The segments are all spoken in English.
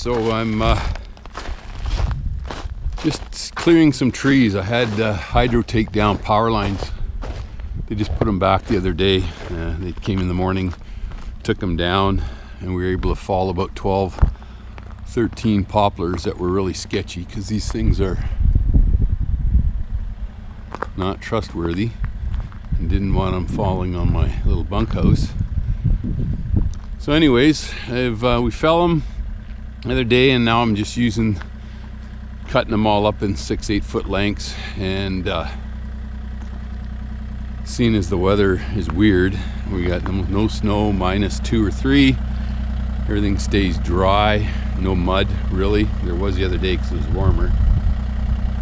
So I'm just clearing some trees. I had Hydro take down power lines. They just put them back the other day. They came in the morning, took them down, and we were able to fall about 12, 13 poplars that were really sketchy because these things are not trustworthy, and didn't want them falling on my little bunkhouse. So anyways, we fell them the other day, and now I'm just cutting them all up in 6-8 foot lengths. And seeing as the weather is weird, we got no snow, -2 or 3. Everything stays dry, no mud really. There was the other day because it was warmer.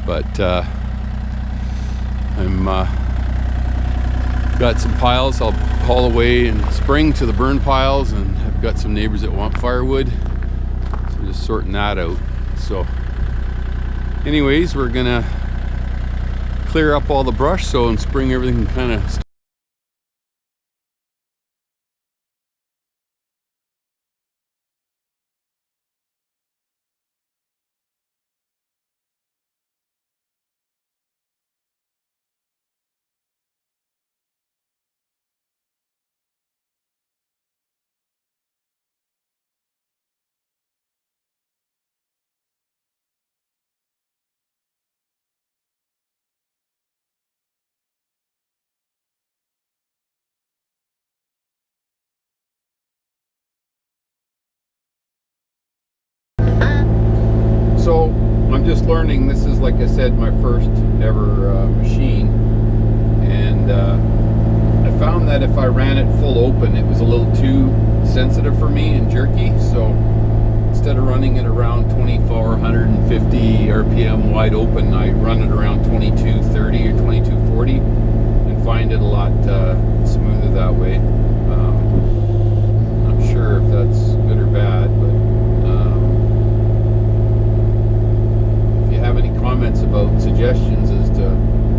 But I'm got some piles I'll haul away in spring to the burn piles, and I've got some neighbors that want firewood, so I'm just sorting that out. So anyways, we're gonna clear up all the brush so in spring everything can kind of So I'm just learning. This is, like I said, my first ever machine, and I found that if I ran it full open, it was a little too sensitive for me and jerky. So instead of running it around 2450 RPM wide open, I run it around 2230 or 2240 and find it a lot smoother that way. Not sure if that's good or bad, but have any comments about suggestions as to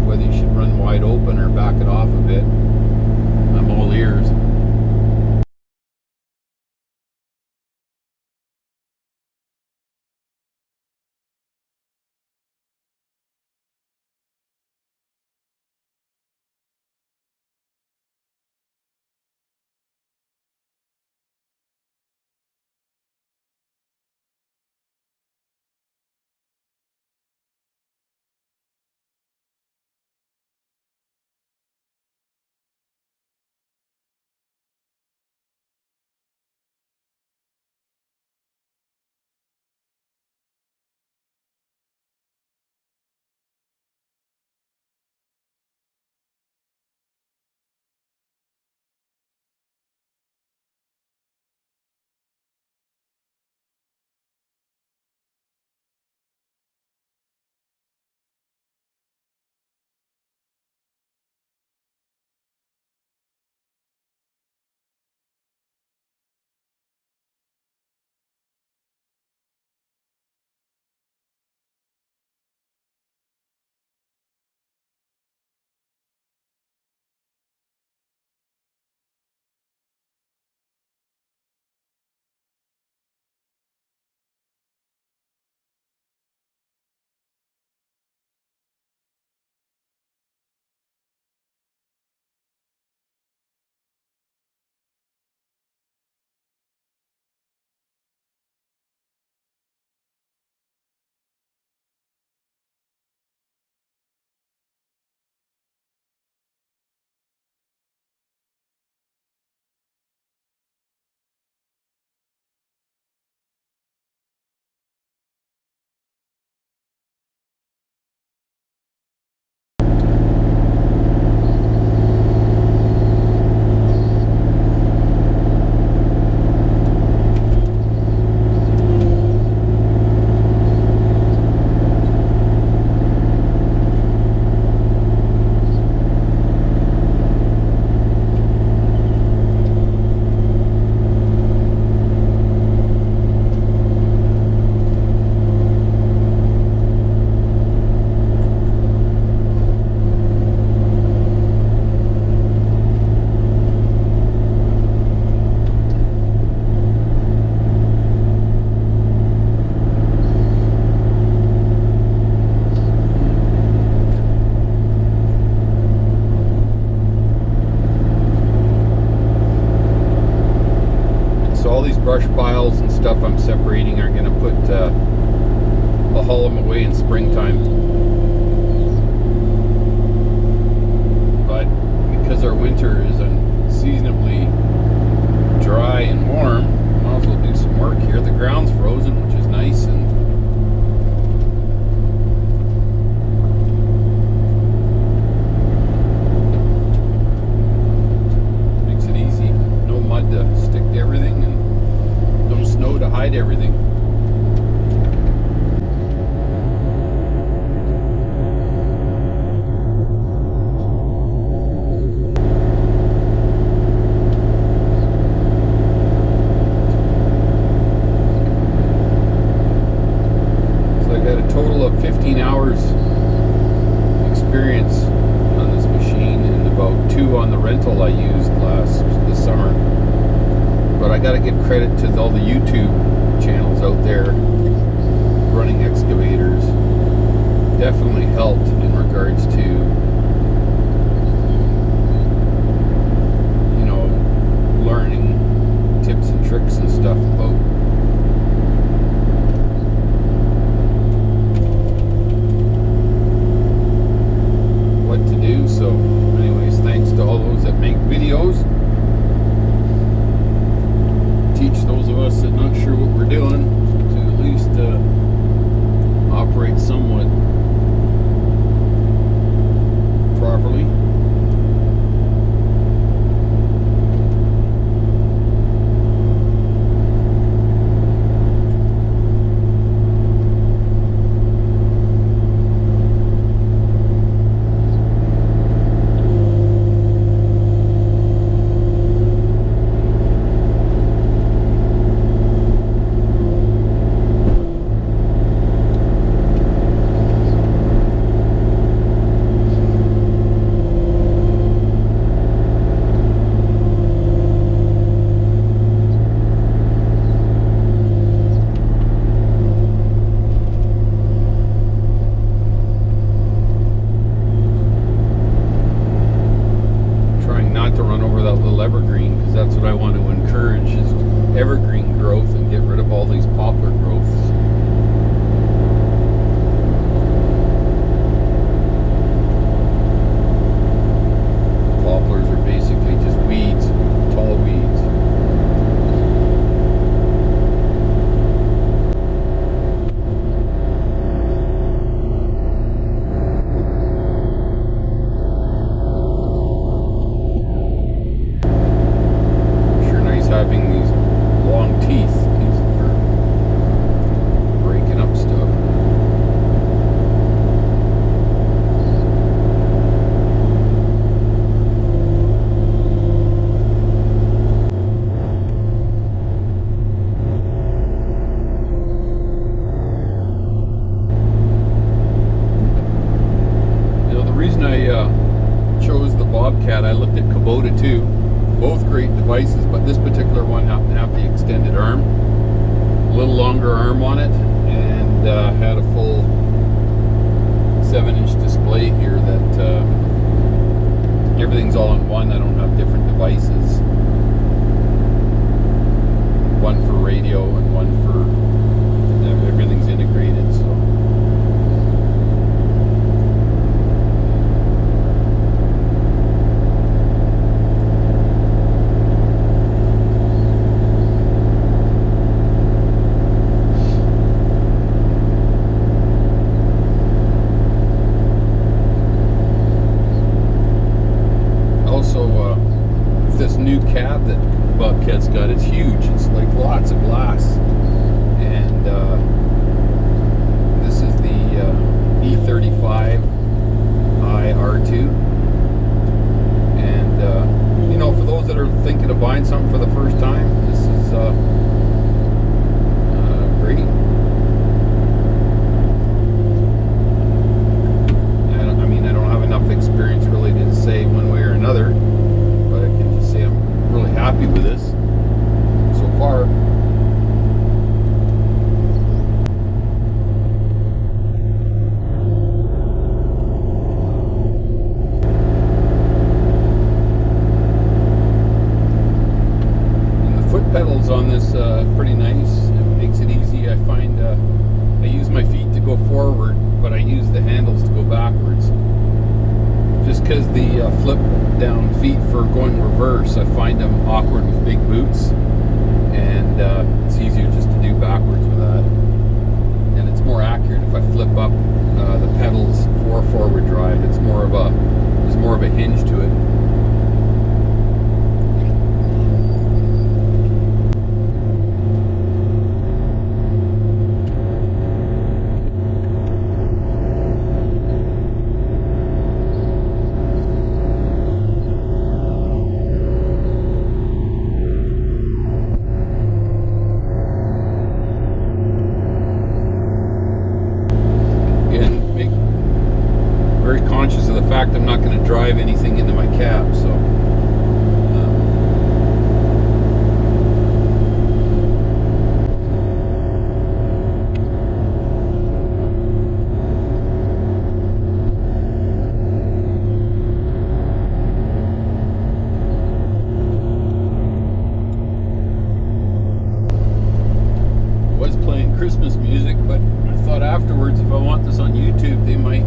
whether you should run wide open or back it off a bit, I'm all ears. brush piles and stuff I'm separating are going to put, I'll haul them away in springtime. But because our winter is unseasonably dry and warm, might as well do some work here. The ground's frozen, which is nice, and makes it easy. No mud to stick to everything, and no snow to hide everything. Total of 15 hours experience on this machine, and about 2 on the rental I used this summer. But I got to give credit to all the YouTube channels out there running excavators. Definitely helped in regards to, you know, learning tips and tricks and stuff about to do. So anyways, thanks to all those that make videos, teach those of us that are not sure what we're doing to at least operate somewhat properly. Evergreen, because that's what I want to encourage, is evergreen growth and get rid of all these poplar growths. Poplars are basically just weeds, tall weeds. Having these long teeth, these for breaking up stuff. You know, the reason I chose the Bobcat, I looked at Kubota too. Both great devices, but this particular one happened to have the extended arm, a little longer arm on it, and had a full 7-inch display here that everything's all in one. I don't have different devices, one for radio and one for everything's integrated. So this new cab that Bobcat's got, it's huge. It's like lots of glass, and because the flip down feet for going reverse, I find them awkward with big boots, and it's easier just to do backwards with that. And it's more accurate if I flip up the pedals for forward drive. There's more of a hinge to it. Conscious of the fact I'm not going to drive anything into my cab, so I was playing Christmas music, but I thought afterwards if I want this on YouTube they might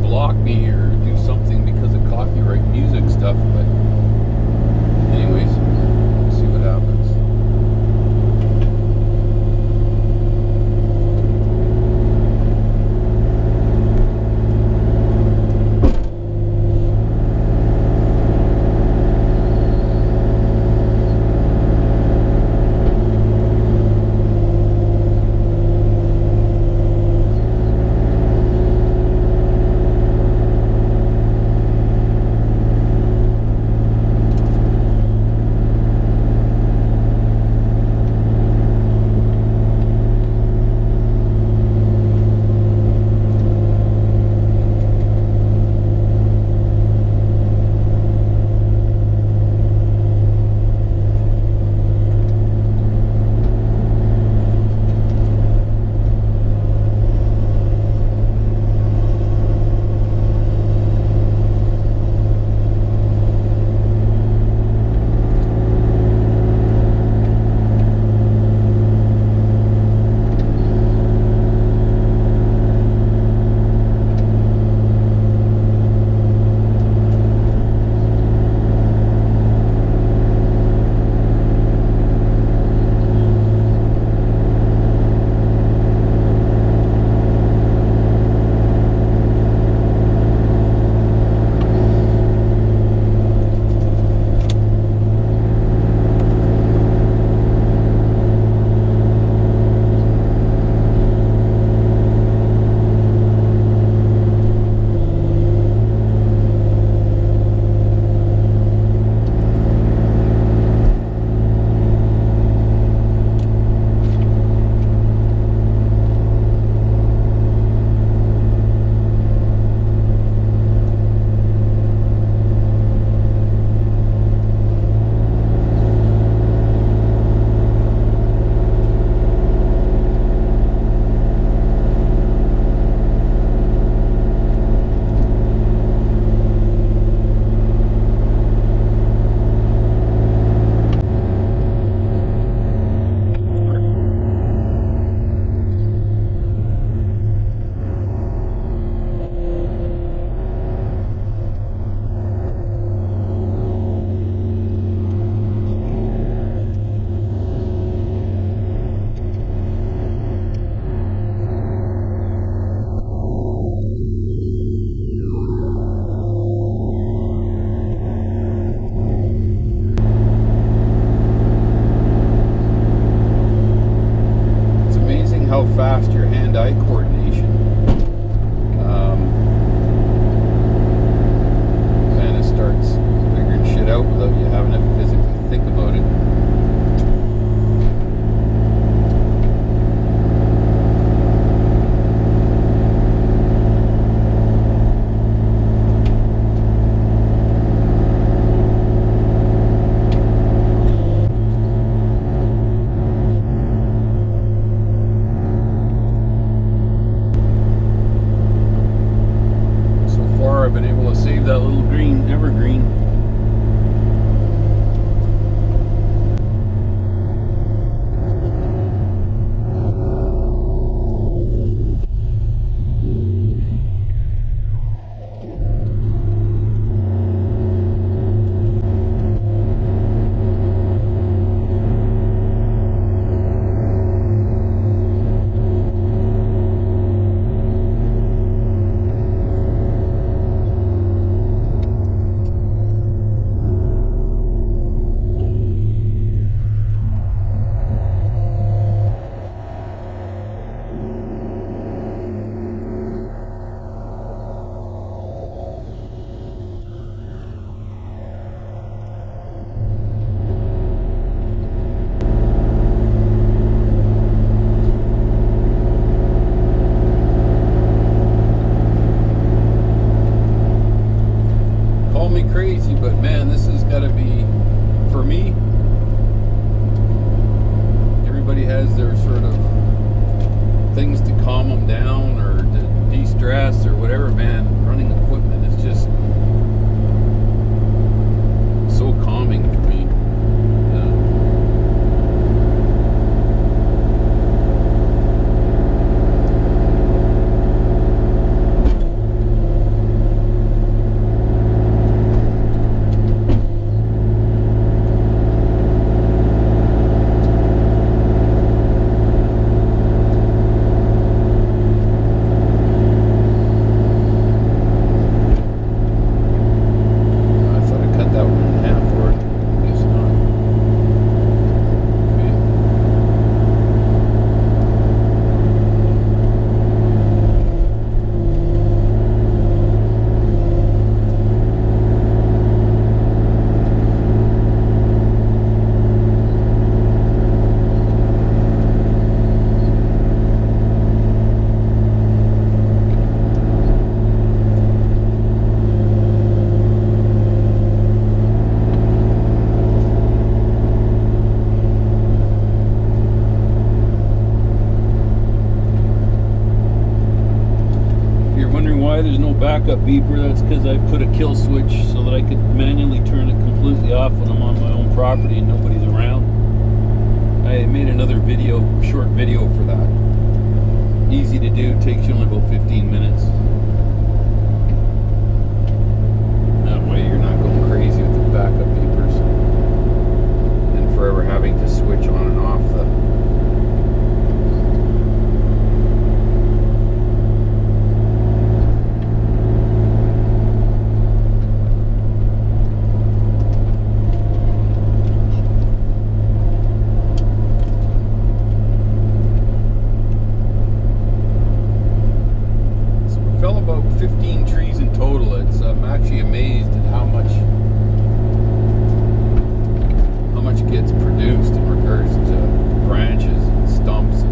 block me or do something because of copyright music stuff, but anyways, we'll see what happens. How fast your hand-eye coordination kind of starts figuring shit out without you having to physically think about it. I've been able to save that little green evergreen. me crazy, but man, this has got to be, for me, everybody has their sort of things to calm them down or to de-stress or whatever, man. Running equipment is just so calming for me. There's no backup beeper. That's because I put a kill switch so that I could manually turn it completely off when I'm on my own property and nobody's around. I made another video, short video for that. Easy to do, takes you only about 15 minutes. That way you're not going crazy with the backup beepers and forever having to switch on and off the about 15 trees in total. I'm actually amazed at how much gets produced in regards to branches and stumps.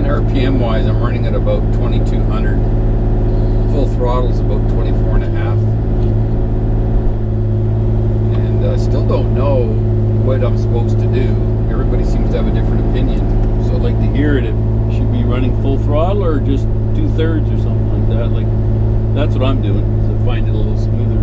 RPM wise, I'm running at about 2200. Full throttle's about 24 and a half. And I still don't know what I'm supposed to do. Everybody seems to have a different opinion. So I'd like to hear it. If it should be running full throttle or just 2/3 or something like that. Like, that's what I'm doing, to find it a little smoother.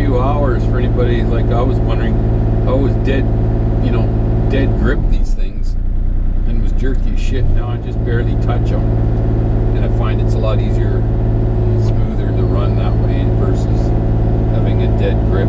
Hours for anybody, like, I was wondering, I was dead grip these things and was jerky as shit. Now I just barely touch them and I find it's a lot easier, smoother to run that way versus having a dead grip.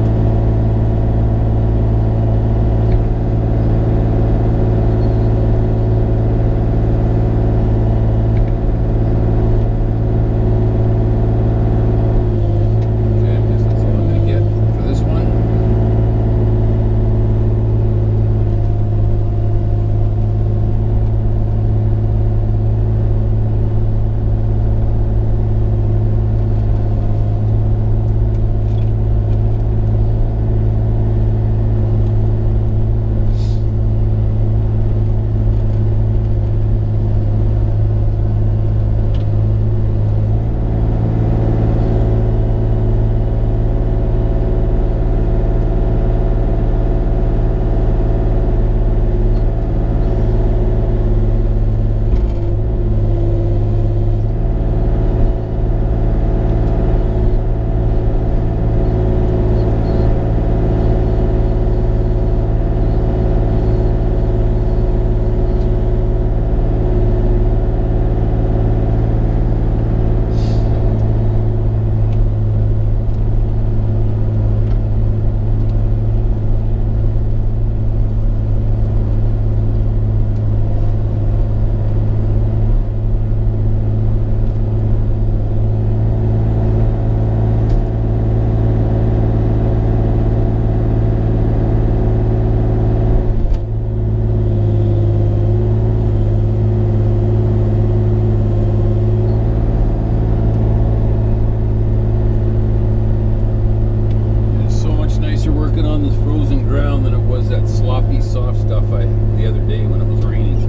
Soft stuff the other day when it was raining.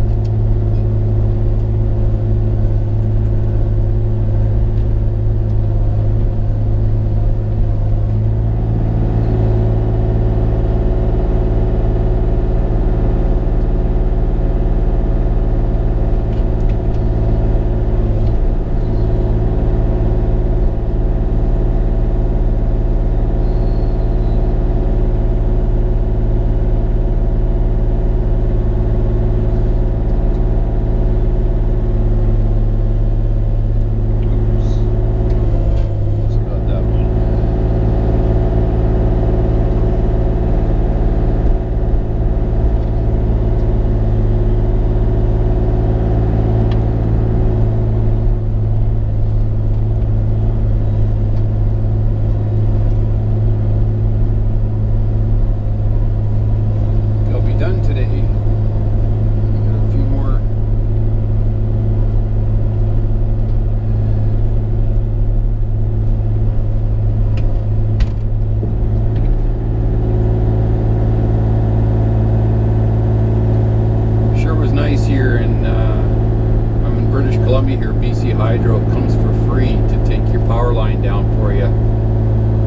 Here, BC Hydro comes for free to take your power line down for you.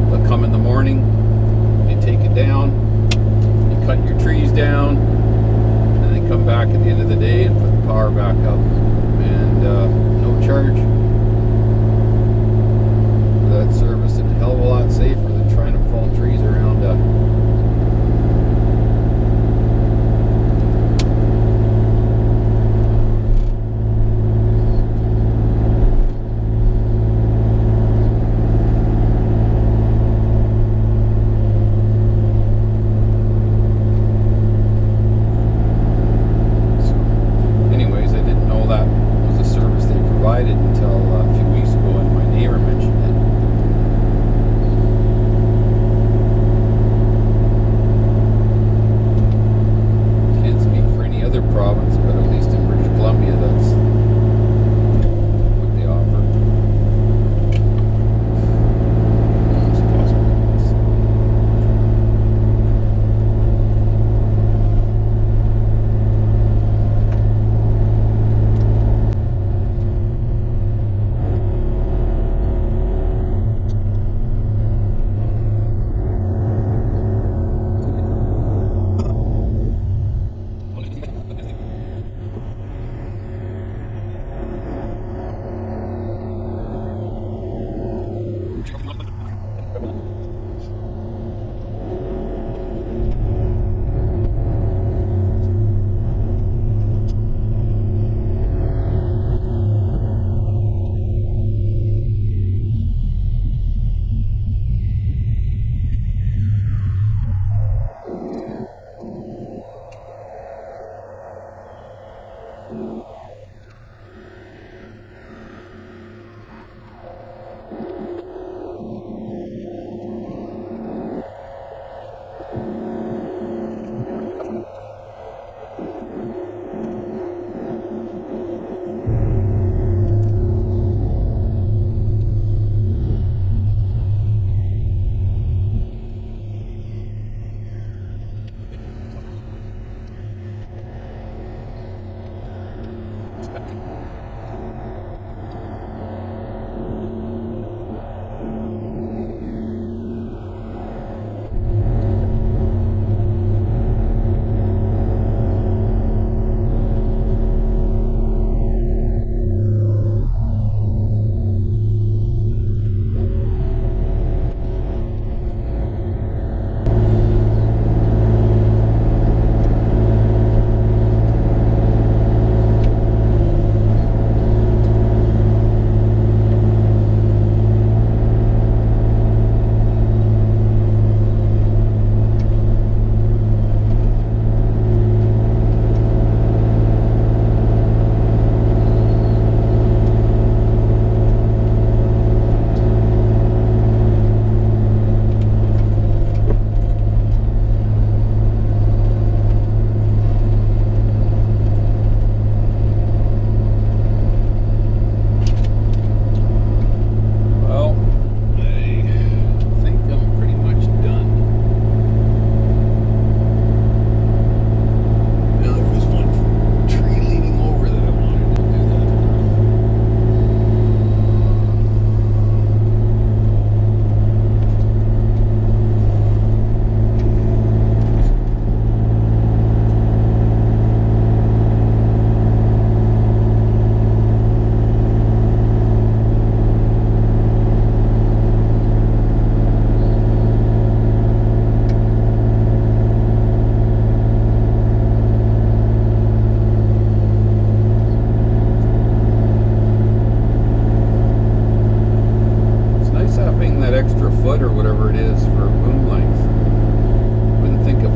They'll come in the morning, they take it down, you cut your trees down, and they come back at the end of the day and put the power back up. And no charge for that service, and a hell of a lot safer than trying to fall trees around until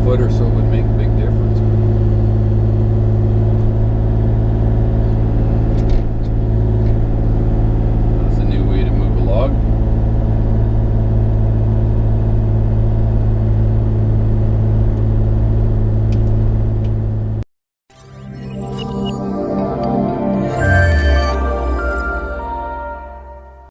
foot or so would make a big